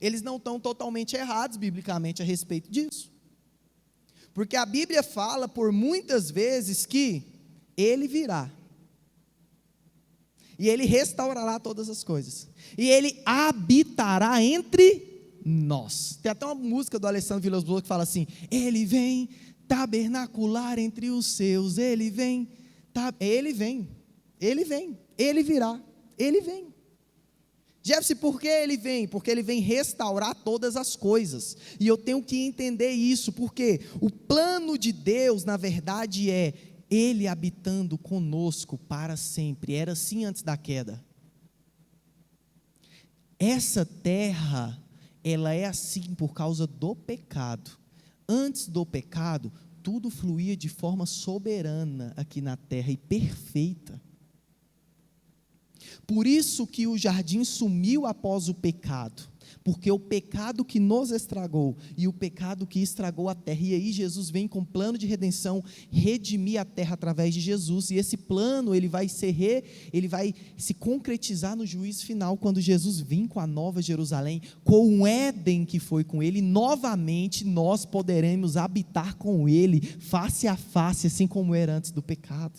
Eles não estão totalmente errados biblicamente a respeito disso. Porque a Bíblia fala por muitas vezes que Ele virá, e Ele restaurará todas as coisas, e Ele habitará entre nós. Tem até uma música do Alessandro Vilas-Boas que fala assim: Ele vem tabernacular entre os seus, Ele vem, Ele vem, Ele virá, Ele vem. Jefferson, por que Ele vem? Porque Ele vem restaurar todas as coisas, e eu tenho que entender isso, porque o plano de Deus, na verdade, é Ele habitando conosco para sempre. Era assim antes da queda. Essa terra, ela é assim por causa do pecado. Antes do pecado, tudo fluía de forma soberana aqui na terra e perfeita. Por isso que o jardim sumiu após o pecado, porque o pecado que nos estragou, e o pecado que estragou a terra, e aí Jesus vem com plano de redenção, redimir a terra através de Jesus, e esse plano ele vai se concretizar no juízo final, quando Jesus vir com a nova Jerusalém, com o Éden que foi com ele, novamente nós poderemos habitar com ele, face a face, assim como era antes do pecado.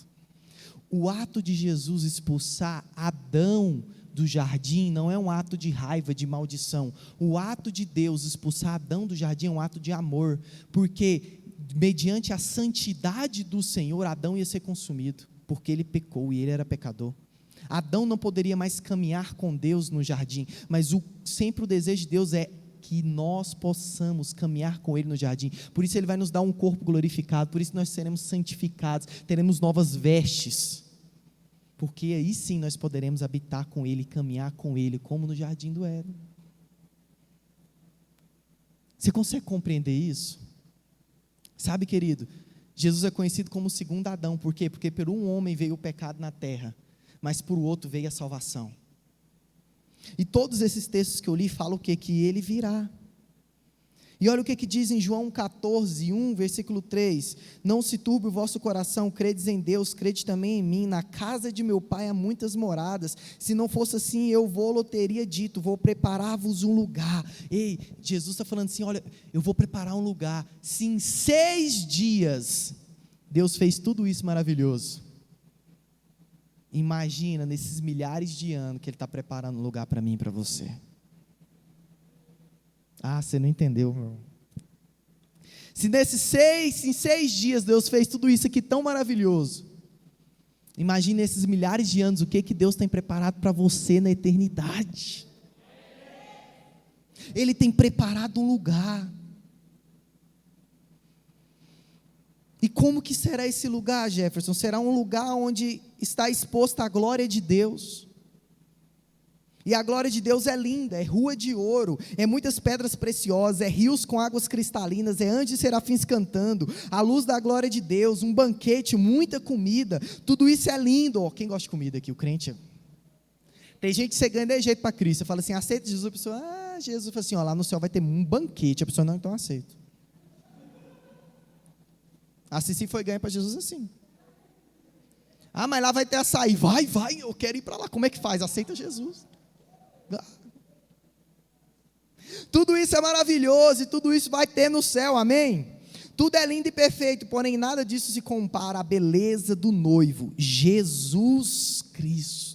O ato de Jesus expulsar Adão do jardim não é um ato de raiva, de maldição. O ato de Deus expulsar Adão do jardim é um ato de amor, porque mediante a santidade do Senhor, Adão ia ser consumido, porque ele pecou e ele era pecador. Adão não poderia mais caminhar com Deus no jardim, mas sempre o desejo de Deus é que nós possamos caminhar com Ele no jardim. Por isso Ele vai nos dar um corpo glorificado, por isso nós seremos santificados, teremos novas vestes, porque aí sim nós poderemos habitar com Ele, caminhar com Ele, como no jardim do Éden. Você consegue compreender isso? Sabe, querido, Jesus é conhecido como o segundo Adão. Por quê? Porque por um homem veio o pecado na terra, mas por outro veio a salvação. E todos esses textos que eu li falam o quê? Que Ele virá. E olha o que diz em João 14, 1, versículo 3: não se turbe o vosso coração, credes em Deus, crede também em mim. Na casa de meu Pai há muitas moradas, se não fosse assim eu vou teria dito, vou preparar-vos um lugar. Ei, Jesus está falando assim, olha, eu vou preparar um lugar. Se em 6 dias Deus fez tudo isso maravilhoso, imagina nesses milhares de anos que Ele está preparando um lugar para mim e para você. Você não entendeu, meu. Se em 6 dias Deus fez tudo isso aqui tão maravilhoso, imagine nesses milhares de anos o que Deus tem preparado para você na eternidade. Ele tem preparado um lugar. E como que será esse lugar, Jefferson? Será um lugar onde está exposta a glória de Deus. E a glória de Deus é linda, é rua de ouro, é muitas pedras preciosas, é rios com águas cristalinas, é anjos e serafins cantando, a luz da glória de Deus, um banquete, muita comida, tudo isso é lindo. Quem gosta de comida aqui? O crente? Tem gente que você ganha de jeito para Cristo, você fala assim, aceita Jesus, a pessoa, Jesus fala assim, lá no céu vai ter um banquete, a pessoa, não, então aceito. A Cici foi ganha para Jesus assim. Ah, mas lá vai ter açaí. Vai, eu quero ir para lá. Como é que faz? Aceita Jesus. Tudo isso é maravilhoso e tudo isso vai ter no céu, amém? Tudo é lindo e perfeito, porém nada disso se compara à beleza do noivo, Jesus Cristo.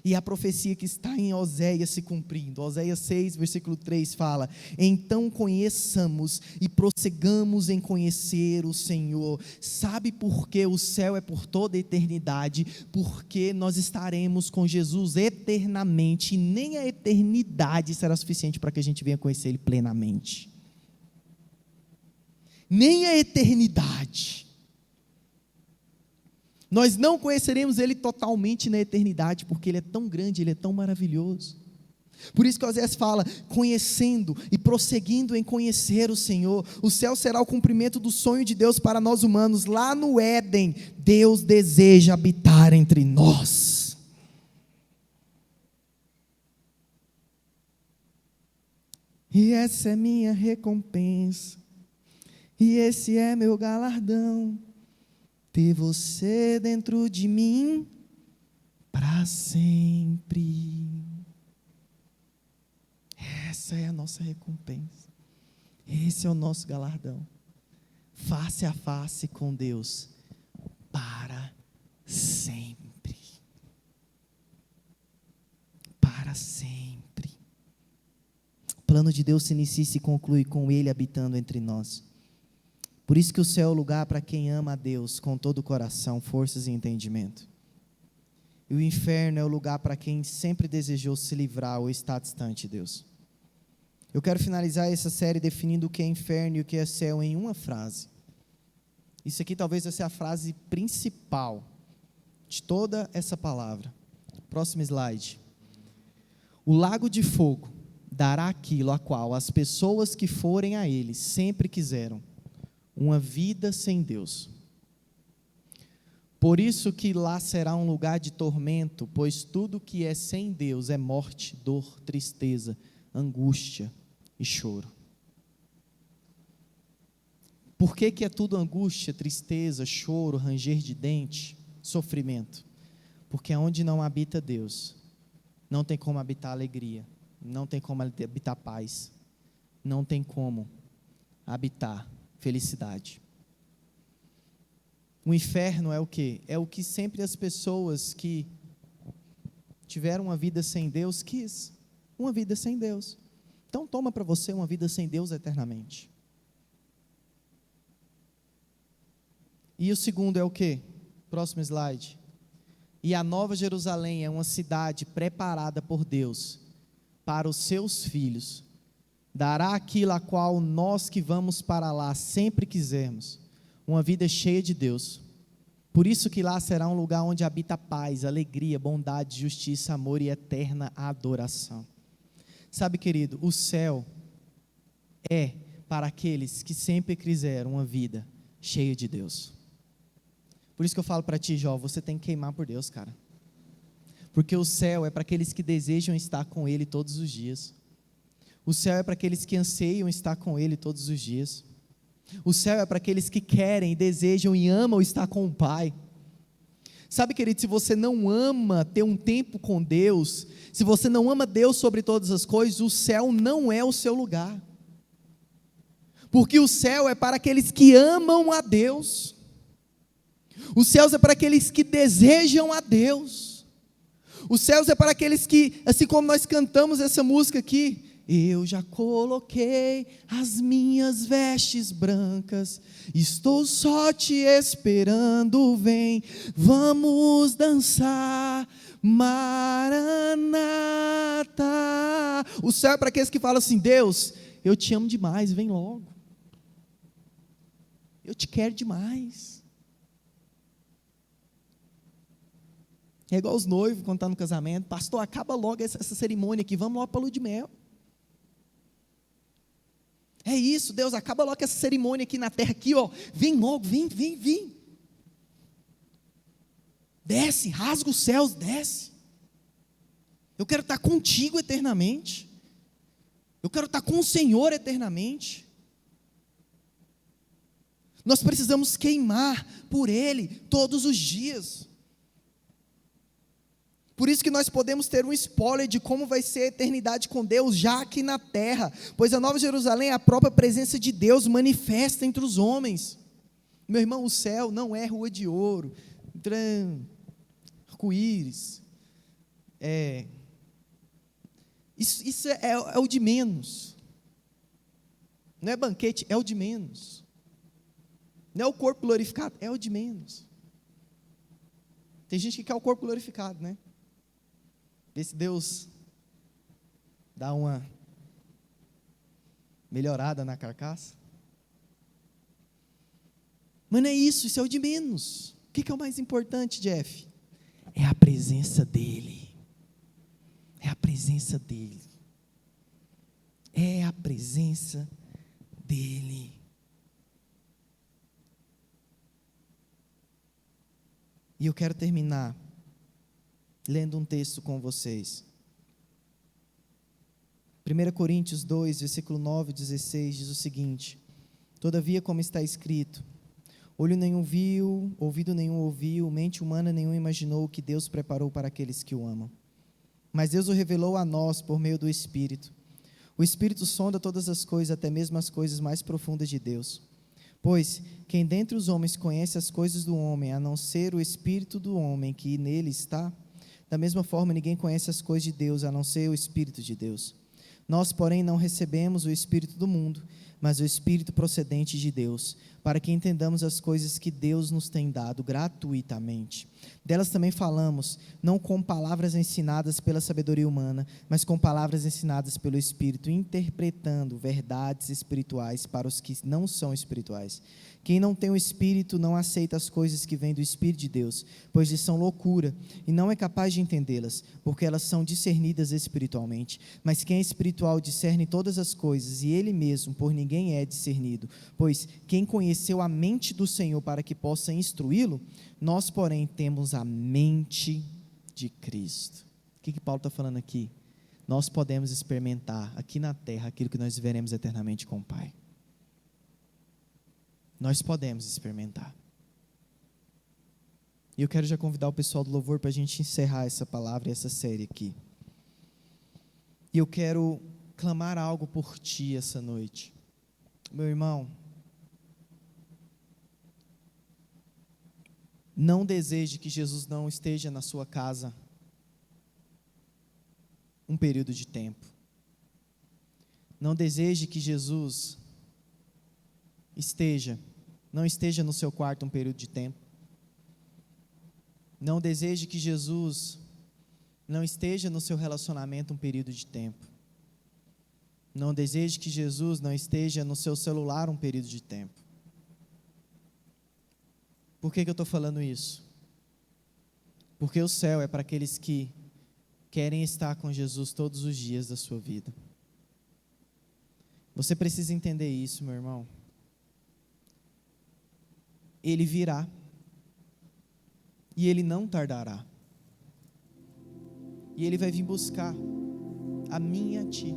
E a profecia que está em Oséias se cumprindo. Oséias 6, versículo 3 fala: então conheçamos e prossigamos em conhecer o Senhor. Sabe por que o céu é por toda a eternidade? Porque nós estaremos com Jesus eternamente, e nem a eternidade será suficiente para que a gente venha conhecer Ele plenamente. Nem a eternidade. Nós não conheceremos Ele totalmente na eternidade, porque Ele é tão grande, Ele é tão maravilhoso. Por isso que Oséias fala, conhecendo e prosseguindo em conhecer o Senhor. O céu será o cumprimento do sonho de Deus para nós humanos. Lá no Éden, Deus deseja habitar entre nós. E essa é minha recompensa, e esse é meu galardão, ter você dentro de mim para sempre. Essa é a nossa recompensa. Esse é o nosso galardão. Face a face com Deus para sempre. Para sempre. O plano de Deus se inicia e se conclui com Ele habitando entre nós. Por isso que o céu é o lugar para quem ama a Deus com todo o coração, forças e entendimento. E o inferno é o lugar para quem sempre desejou se livrar ou está distante de Deus. Eu quero finalizar essa série definindo o que é inferno e o que é céu em uma frase. Isso aqui talvez vai ser a frase principal de toda essa palavra. Próximo slide. O lago de fogo dará aquilo a qual as pessoas que forem a ele sempre quiseram: uma vida sem Deus. Por isso que lá será um lugar de tormento, pois tudo que é sem Deus é morte, dor, tristeza, angústia e choro. Por que que é tudo angústia, tristeza, choro, ranger de dente, sofrimento? Porque onde não habita Deus, não tem como habitar alegria, não tem como habitar paz, não tem como habitar felicidade. O inferno é o quê? É o que sempre as pessoas que tiveram uma vida sem Deus quis. Uma vida sem Deus. Então toma para você uma vida sem Deus eternamente. E o segundo é o quê? Próximo slide. E a Nova Jerusalém é uma cidade preparada por Deus para os seus filhos. Dará aquilo a qual nós que vamos para lá sempre quisermos, uma vida cheia de Deus. Por isso que lá será um lugar onde habita paz, alegria, bondade, justiça, amor e eterna adoração. Sabe, querido, o céu é para aqueles que sempre quiseram uma vida cheia de Deus. Por isso que eu falo para ti, Jó, você tem que queimar por Deus, cara. Porque o céu é para aqueles que desejam estar com Ele todos os dias. O céu é para aqueles que anseiam estar com Ele todos os dias. O céu é para aqueles que querem, desejam e amam estar com o Pai. Sabe, querido, se você não ama ter um tempo com Deus, se você não ama Deus sobre todas as coisas, o céu não é o seu lugar. Porque o céu é para aqueles que amam a Deus. Os céus é para aqueles que desejam a Deus. Os céus é para aqueles que, assim como nós cantamos essa música aqui, eu já coloquei as minhas vestes brancas, estou só te esperando, vem, vamos dançar, Maranata. O céu é para aqueles que falam assim: Deus, eu te amo demais, vem logo, eu te quero demais. É igual os noivos quando estão no casamento: pastor, acaba logo essa cerimônia aqui, vamos logo para a lua de mel. É isso, Deus, acaba logo essa cerimônia aqui na terra, aqui, ó, vem logo, vem. Desce, rasga os céus, desce. Eu quero estar contigo eternamente. Eu quero estar com o Senhor eternamente. Nós precisamos queimar por Ele todos os dias. Por isso que nós podemos ter um spoiler de como vai ser a eternidade com Deus já aqui na terra, pois a Nova Jerusalém é a própria presença de Deus manifesta entre os homens. Meu irmão, o céu não é rua de ouro, arco-íris, isso é o de menos, não é banquete, é o de menos, não é o corpo glorificado, é o de menos. Tem gente que quer o corpo glorificado, né? Vê se Deus dá uma melhorada na carcaça. Mas não é isso é o de menos. O que é o mais importante, Jeff? É a presença dEle. É a presença dEle. É a presença dEle. E eu quero terminar lendo um texto com vocês. 1 Coríntios 2, versículo 9 e 16, diz o seguinte: todavia, como está escrito, olho nenhum viu, ouvido nenhum ouviu, mente humana nenhum imaginou o que Deus preparou para aqueles que o amam. Mas Deus o revelou a nós por meio do Espírito. O Espírito sonda todas as coisas, até mesmo as coisas mais profundas de Deus. Pois, quem dentre os homens conhece as coisas do homem, a não ser o Espírito do homem que nele está? Da mesma forma, ninguém conhece as coisas de Deus, a não ser o Espírito de Deus. Nós, porém, não recebemos o Espírito do mundo, mas o Espírito procedente de Deus, para que entendamos as coisas que Deus nos tem dado gratuitamente. Delas também falamos, não com palavras ensinadas pela sabedoria humana, mas com palavras ensinadas pelo Espírito, interpretando verdades espirituais para os que não são espirituais. Quem não tem o Espírito não aceita as coisas que vêm do Espírito de Deus, pois lhes são loucura, e não é capaz de entendê-las, porque elas são discernidas espiritualmente. Mas quem é espiritual discerne todas as coisas, e ele mesmo por ninguém é discernido. Pois quem conheceu a mente do Senhor para que possa instruí-lo? Nós, porém, temos a mente de Cristo. O que Paulo está falando aqui? Nós podemos experimentar aqui na terra aquilo que nós veremos eternamente com o Pai. Nós podemos experimentar. E eu quero já convidar o pessoal do louvor para a gente encerrar essa palavra e essa série aqui. E eu quero clamar algo por ti essa noite. Meu irmão, não deseje que Jesus não esteja na sua casa um período de tempo. Não deseje que Jesus não esteja no seu quarto um período de tempo. Não deseje que Jesus não esteja no seu relacionamento um período de tempo. Não deseje que Jesus não esteja no seu celular um período de tempo. Por que eu estou falando isso? Porque o céu é para aqueles que querem estar com Jesus todos os dias da sua vida. Você precisa entender isso, meu irmão. Ele virá, e Ele não tardará, e Ele vai vir buscar a mim e a ti,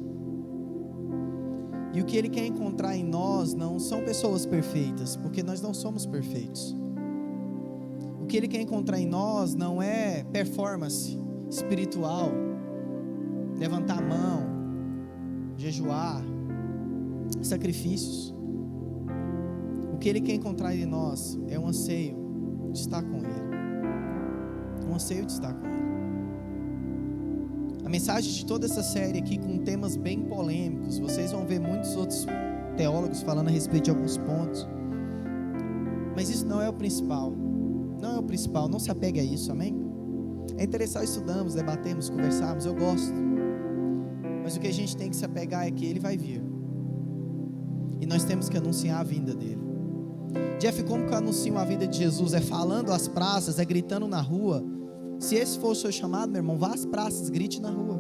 e o que Ele quer encontrar em nós não são pessoas perfeitas, porque nós não somos perfeitos. O que Ele quer encontrar em nós não é performance espiritual, levantar a mão, jejuar, sacrifícios. O que Ele quer encontrar em nós é um anseio de estar com Ele. Um anseio de estar com Ele. A mensagem de toda essa série aqui, com temas bem polêmicos, vocês vão ver muitos outros teólogos falando a respeito de alguns pontos. Mas isso não é o principal. Não é o principal, não se apegue a isso, amém? É interessante, estudamos, debatemos, conversarmos, eu gosto. Mas o que a gente tem que se apegar é que Ele vai vir. E nós temos que anunciar a vinda dEle. Jeff, como que eu anuncio a vida de Jesus? É falando às praças, é gritando na rua? Se esse for o seu chamado, meu irmão, vá às praças, grite na rua.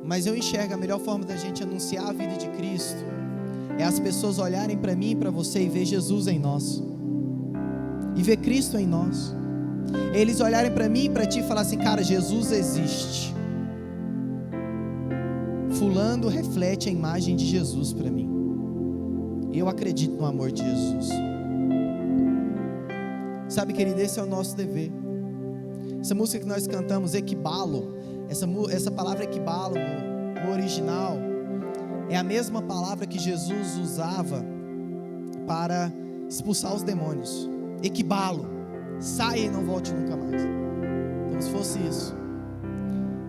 Mas eu enxergo a melhor forma da gente anunciar a vida de Cristo é as pessoas olharem para mim e para você e ver Jesus em nós, e ver Cristo em nós. Eles olharem para mim e para ti e falar assim: cara, Jesus existe. Fulano reflete a imagem de Jesus para mim. E eu acredito no amor de Jesus. Sabe, querido, esse é o nosso dever. Essa música que nós cantamos, equibalo, essa palavra equibalo no original é a mesma palavra que Jesus usava para expulsar os demônios. Equibalo, saia e não volte nunca mais. Como se fosse isso.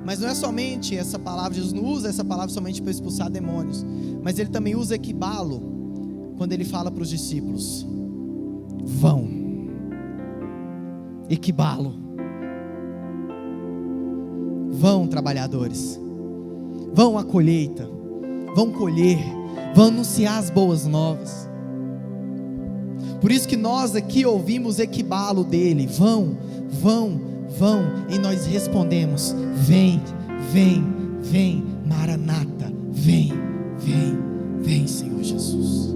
Mas não é somente essa palavra, Jesus não usa essa palavra somente para expulsar demônios, mas ele também usa equibalo quando ele fala para os discípulos: vão, equibalo, vão, trabalhadores, vão à colheita, vão colher, vão anunciar as boas novas. Por isso que nós aqui ouvimos equibalo dele: vão, vão, vão, e nós respondemos: vem, vem, vem, Maranata, vem, vem, vem, Senhor Jesus.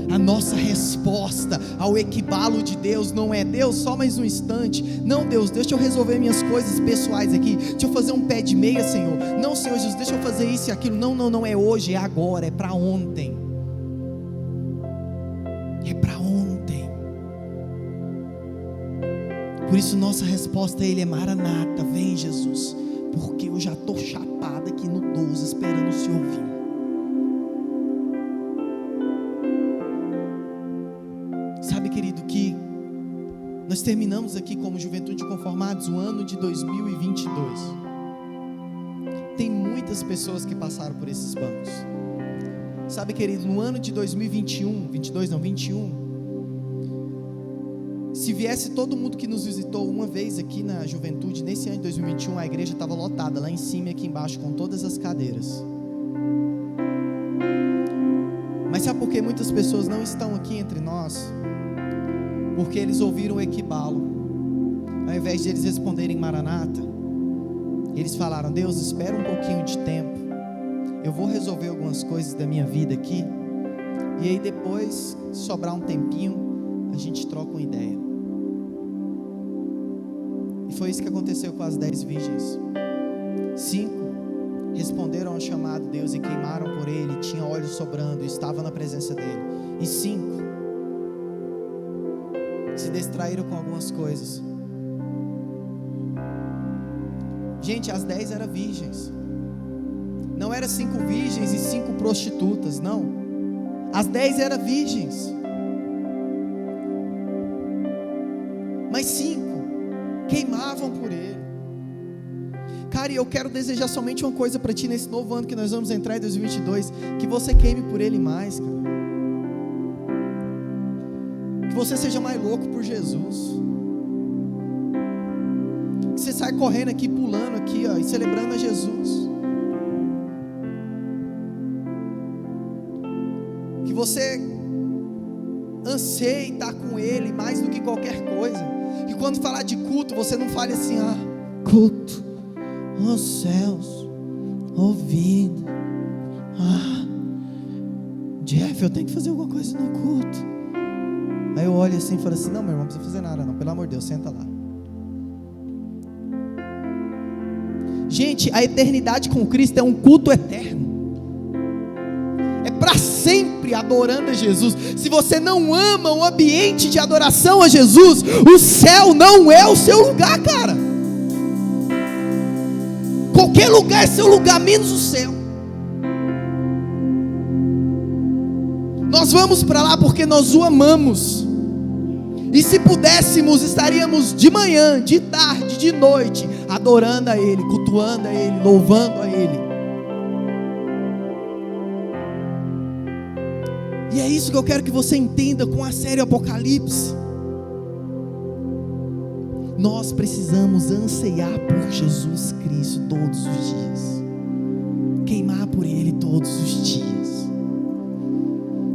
A nossa resposta ao equibalo de Deus não é: Deus, só mais um instante. Não, Deus, deixa eu resolver minhas coisas pessoais aqui, deixa eu fazer um pé de meia, Senhor. Não, Senhor Jesus, deixa eu fazer isso e aquilo. Não, não, não, é hoje, é agora, é para ontem. É para ontem. Por isso nossa resposta a Ele é: Maranata, vem Jesus, porque eu já estou chapada aqui no 12 esperando o Senhor vir. Sabe, querido, que nós terminamos aqui como Juventude Conformados o ano de 2022. Tem muitas pessoas que passaram por esses bancos. Sabe, querido, no ano de 2021, 21, se viesse todo mundo que nos visitou uma vez aqui na Juventude, nesse ano de 2021, a igreja estava lotada, lá em cima e aqui embaixo, com todas as cadeiras. Mas sabe por que muitas pessoas não estão aqui entre nós? Porque eles ouviram o equibalo. Ao invés de eles responderem Maranata, eles falaram: Deus, espera um pouquinho de tempo, eu vou resolver algumas coisas da minha vida aqui, e aí depois, se sobrar um tempinho, a gente troca uma ideia. E foi isso que aconteceu com as 10 virgens. 5 responderam ao chamado de Deus e queimaram por ele, tinha óleo sobrando, estavam na presença dele. E 5 se distraíram com algumas coisas. Gente, as 10 eram virgens. Não eram 5 virgens e 5 prostitutas, não. As 10 eram virgens. Mas 5 queimavam por ele. Cara, e eu quero desejar somente uma coisa para ti nesse novo ano que nós vamos entrar em 2022: que você queime por ele mais, cara. Que você seja mais louco por Jesus. Que você saia correndo aqui, pulando aqui, ó, e celebrando a Jesus. Que você anseie estar com ele mais do que qualquer coisa. Que quando falar de culto, você não fale assim: ah, culto, oh céus, oh vida, ah, Jeff, eu tenho que fazer alguma coisa no culto. Aí eu olho assim e falo assim: não, meu irmão, não precisa fazer nada não, pelo amor de Deus, senta lá. Gente, a eternidade com Cristo é um culto eterno. É para sempre adorando a Jesus. Se você não ama o ambiente de adoração a Jesus, o céu não é o seu lugar, cara. Qualquer lugar é seu lugar, menos o céu. Nós vamos para lá porque nós o amamos. E se pudéssemos, estaríamos de manhã, de tarde, de noite, adorando a Ele, cultuando a Ele, louvando a Ele. E é isso que eu quero que você entenda com a série Apocalipse. Nós precisamos anseiar por Jesus Cristo todos os dias, queimar por Ele todos os dias.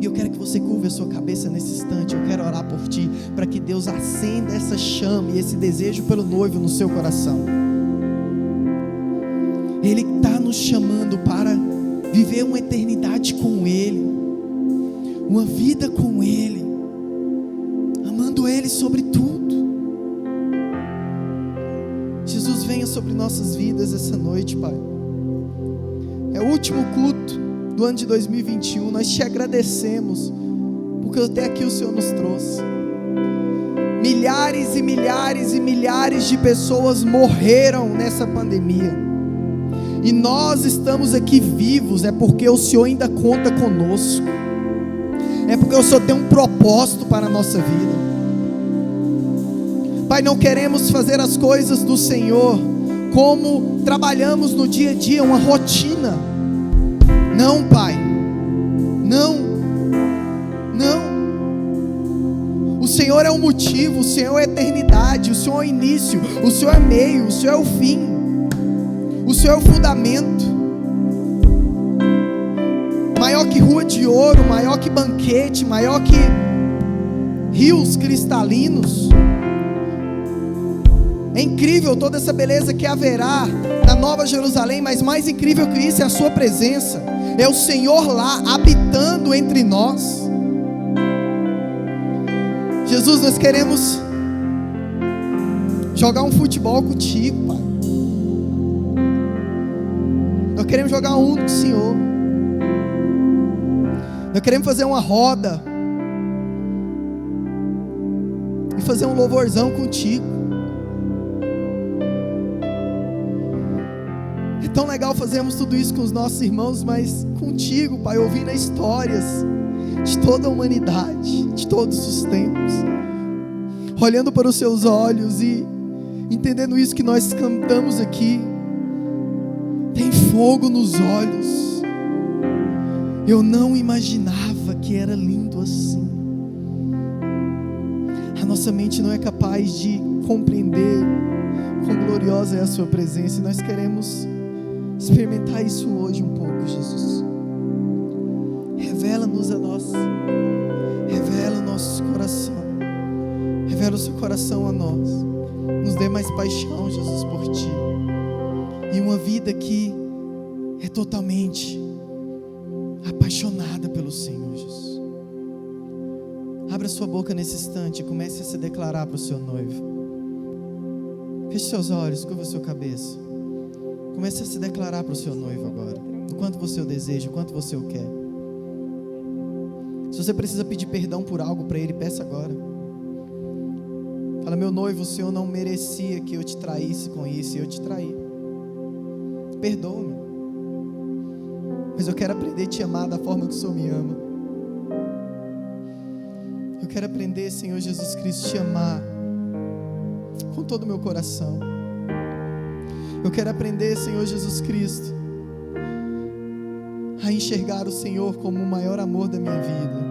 E eu quero que você curva a sua cabeça nesse instante. Eu quero orar por ti, para que Deus acenda essa chama e esse desejo pelo noivo no seu coração. Ele está nos chamando para viver uma eternidade com Ele, uma vida com Ele, amando Ele sobre tudo. Jesus, venha sobre nossas vidas essa noite, Pai. É o último culto do ano de 2021. Nós te agradecemos, porque até aqui o Senhor nos trouxe. Milhares e milhares e milhares de pessoas morreram nessa pandemia, e nós estamos aqui vivos, é porque o Senhor ainda conta conosco, é porque o Senhor tem um propósito para a nossa vida. Pai, não queremos fazer as coisas do Senhor como trabalhamos no dia a dia, uma rotina. Não, Pai, não. O Senhor é o motivo, o Senhor é a eternidade, o Senhor é o início, o Senhor é o meio, o Senhor é o fim, o Senhor é o fundamento. Maior que rua de ouro, maior que banquete, maior que rios cristalinos. É incrível toda essa beleza que haverá na Nova Jerusalém, mas mais incrível que isso é a sua presença, é o Senhor lá habitando entre nós. Jesus, nós queremos jogar um futebol contigo, Pai. Nós queremos jogar um com o Senhor. Nós queremos fazer uma roda e fazer um louvorzão contigo. É tão legal fazermos tudo isso com os nossos irmãos, mas contigo, Pai, ouvindo histórias de toda a humanidade, de todos os tempos, olhando para os seus olhos e entendendo isso que nós cantamos aqui. Tem fogo nos olhos. Eu não imaginava que era lindo assim. A nossa mente não é capaz de compreender quão gloriosa é a sua presença, e nós queremos experimentar isso hoje um pouco, Jesus. Revela-nos a nós, revela o nosso coração, revela o seu coração a nós, nos dê mais paixão, Jesus, por Ti, e uma vida que é totalmente apaixonada pelo Senhor, Jesus. Abra sua boca nesse instante e comece a se declarar para o seu noivo. Feche seus olhos, curva a sua cabeça, comece a se declarar para o seu noivo agora, o quanto você o deseja, o quanto você o quer. Se você precisa pedir perdão por algo para Ele, peça agora. Fala: meu noivo, o Senhor não merecia que eu te traísse com isso, e eu te traí. Perdoa-me, mas eu quero aprender a te amar da forma que o Senhor me ama. Eu quero aprender, Senhor Jesus Cristo, te amar com todo o meu coração. Eu quero aprender, Senhor Jesus Cristo, a enxergar o Senhor como o maior amor da minha vida.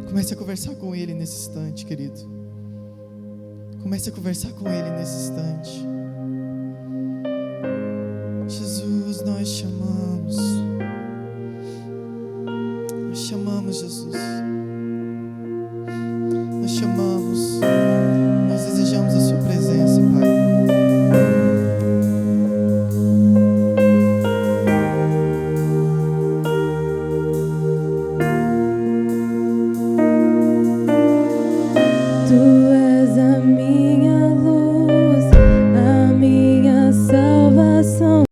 Comece a conversar com Ele nesse instante, querido. Comece a conversar com Ele nesse instante. Jesus, nós chamamos. Nós chamamos, Jesus. Nós chamamos.